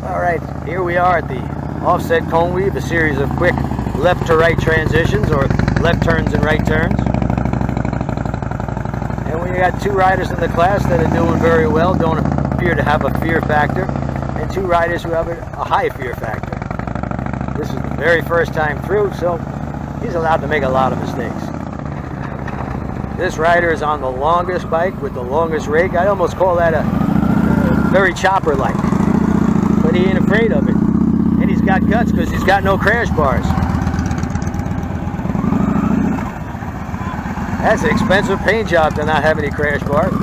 Alright, here we are at the offset cone weave, a series of quick left to right transitions, or left turns and right turns. And we got two riders in the class that are doing very well, don't appear to have a fear factor, and two riders who have a high fear factor. This is the very first time through, so he's allowed to make a lot of mistakes. This rider is on the longest bike with the longest rake. I almost call that a very chopper-like. But he ain't afraid of it. And he's got guts because he's got no crash bars. That's an expensive paint job to not have any crash bars.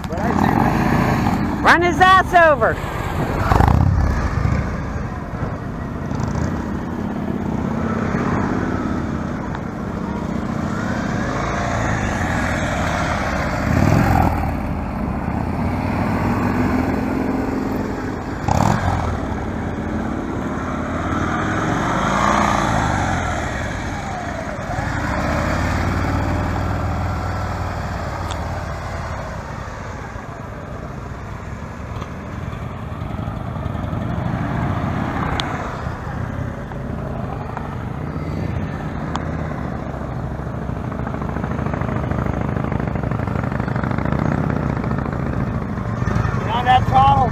But I say, run his ass over. That throttle.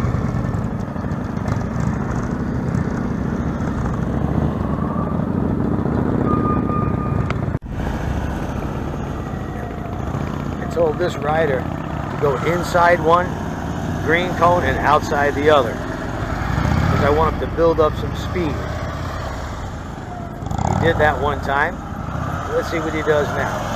I told this rider to go inside one green cone and outside the other because I want him to build up some speed. He did that one time. Let's see what he does now.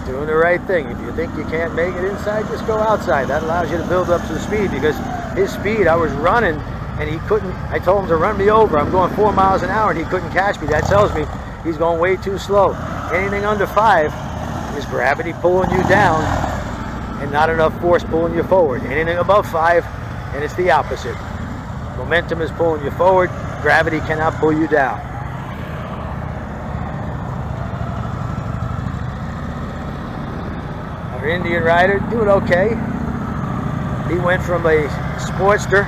Doing the right thing. If you think you can't make it inside, just go outside. That allows you to build up some speed, because his speed, I was running and he couldn't, I told him to run me over. I'm going 4 miles an hour and he couldn't catch me. That tells me he's going way too slow. Anything under 5 is gravity pulling you down and not enough force pulling you forward. Anything above 5, and it's the opposite. Momentum is pulling you forward. Gravity cannot pull you down. Our Indian rider doing okay. He went from a Sportster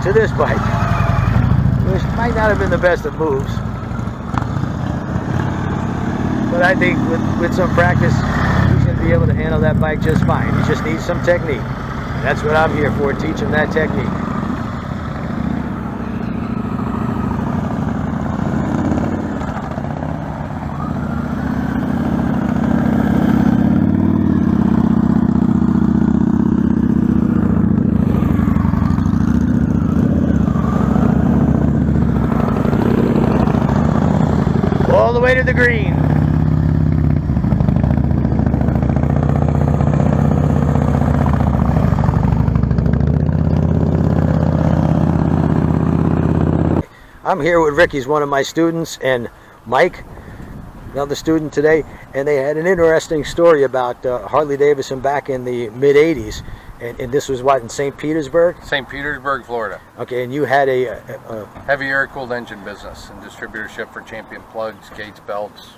to this bike, which might not have been the best of moves, but I think with some practice he's going to be able to handle that bike just fine. He just needs some technique. That's what I'm here for, teach him that technique. All the way to the green. I'm here with Rick. He's one of my students, and Mike, another student today, and they had an interesting story about Harley Davidson back in the mid-'80s. And this was what, in St. Petersburg? St. Petersburg, Florida. Okay, and you had a heavy air-cooled engine business and distributorship for Champion plugs, gates, belts,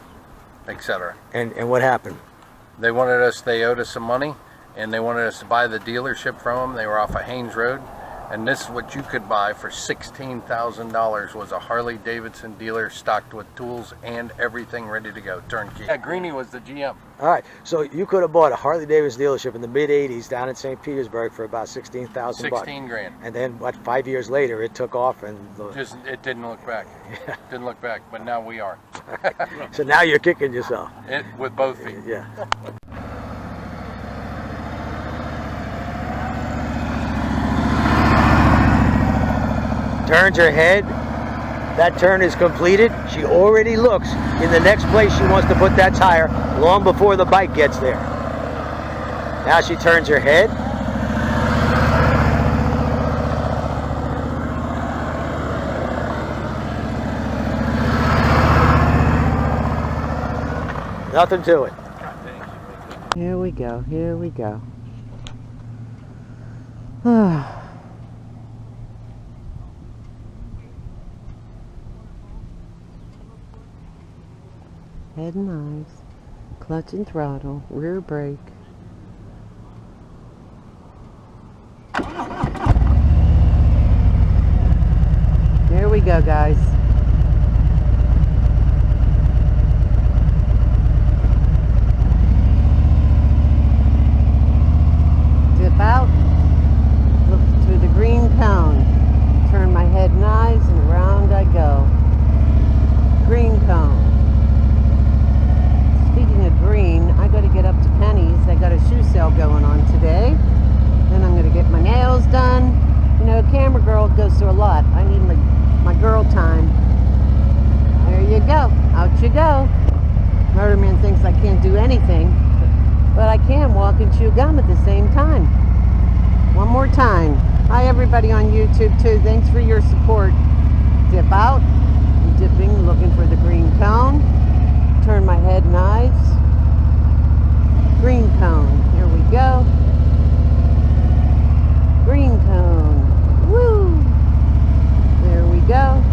etc. And what happened? They owed us some money, and they wanted us to buy the dealership from them. They were off of Haynes Road, and this is what you could buy for $16,000 was a Harley Davidson dealer stocked with tools and everything ready to go, turnkey. Yeah, Greenie was the GM. All right, so you could have bought a Harley Davidson dealership in the mid-'80s down in St. Petersburg for about $16,000. 16 grand. And then, what, 5 years later, it took off, and it didn't look back. Yeah. Didn't look back, but now we are. So now you're kicking yourself. With both feet. Yeah. Turns her head. That turn is completed. She already looks in the next place she wants to put that tire long before the bike gets there. Now she turns her head. Nothing to it. Here we go, here we go. head and eyes, clutch and throttle, rear brake. Here we go, guys. Dip out, look through the green cone, turn my head and eyes, and around I go. Green cone. Speaking of green, I got to get up to Penny's. I got a shoe sale going on today. Then I'm going to get my nails done. You know, camera girl goes through a lot. I need my girl time. There you go. Out you go. Murder Man thinks I can't do anything, but I can walk and chew gum at the same time. One more time. Hi everybody on YouTube too. Thanks for your support. Dip out. I'm dipping, looking for the green cone. Turn my head and eyes. Green cone. Here we go. Green cone. Woo! There we go.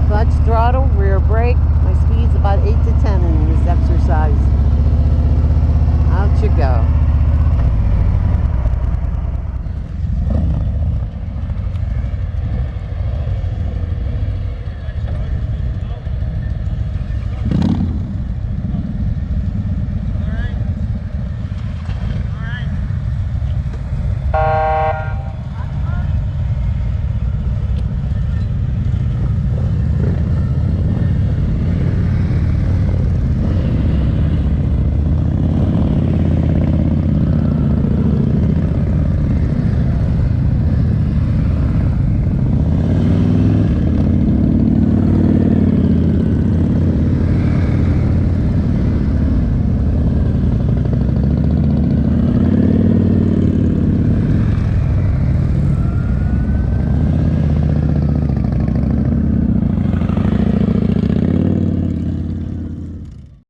Clutch, throttle, rear brake. My speed's about 8 to 10 in this exercise. Out you go.